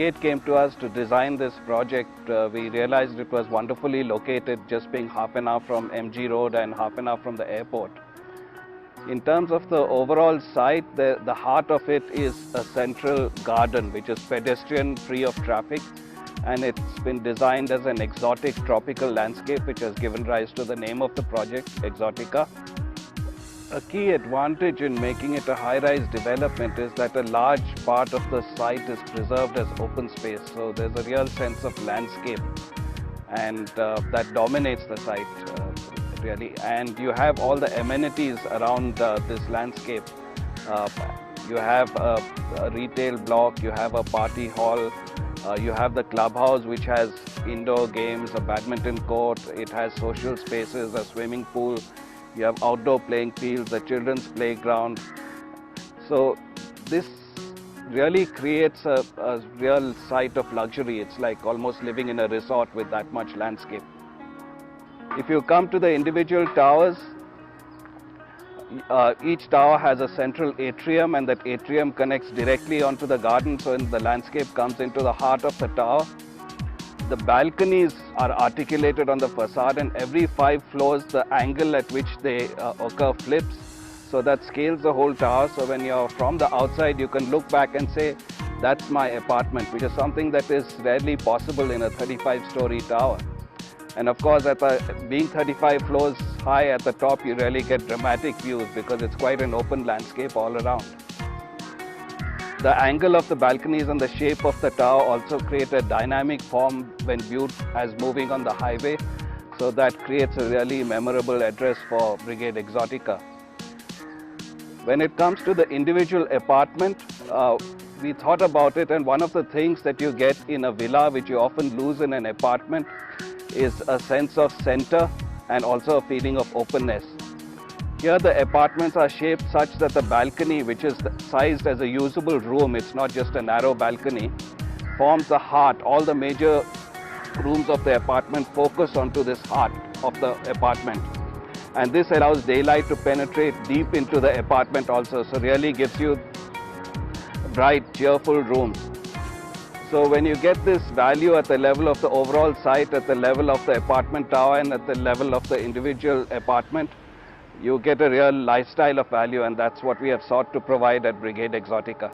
Brigade came to us to design this project, we realized it was wonderfully located, just being half an hour from MG Road and half an hour from the airport. In terms of the overall site, the heart of it is a central garden which is pedestrian, free of traffic, and it's been designed as an exotic tropical landscape which has given rise to the name of the project, Exotica. A key advantage in making it a high-rise development is that a large part of the site is preserved as open space, so there's a real sense of landscape, and that dominates the site. Really, and you have all the amenities around this landscape. You have a retail block, you have a party hall, you have the clubhouse which has indoor games, a badminton court, it has social spaces, a swimming pool, you have outdoor playing fields, a children's playground. So this really creates a real site of luxury. It's like almost living in a resort with that much landscape. If you come to the individual towers, each tower has a central atrium, and that atrium connects directly onto the garden, so the landscape comes into the heart of the tower. The balconies are articulated on the facade, and every 5 floors the angle at which they occur flips, so that scales the whole tower. So when you're from the outside, you can look back and say, that's my apartment, which is something that is rarely possible in a 35-story tower. And of course, being 35 floors high at the top, you really get dramatic views because it's quite an open landscape all around. The angle of the balconies and the shape of the tower also create a dynamic form when viewed as moving on the highway. So that creates a really memorable address for Brigade Exotica. When it comes to the individual apartment, we thought about it, and one of the things that you get in a villa, which you often lose in an apartment, is a sense of center and also a feeling of openness. Here the apartments are shaped such that the balcony, which is sized as a usable room, it's not just a narrow balcony, forms the heart. All the major rooms of the apartment focus onto this heart of the apartment. And this allows daylight to penetrate deep into the apartment also, so really gives you bright, cheerful rooms. So when you get this value at the level of the overall site, at the level of the apartment tower, and at the level of the individual apartment, you get a real lifestyle of value, and that's what we have sought to provide at Brigade Exotica.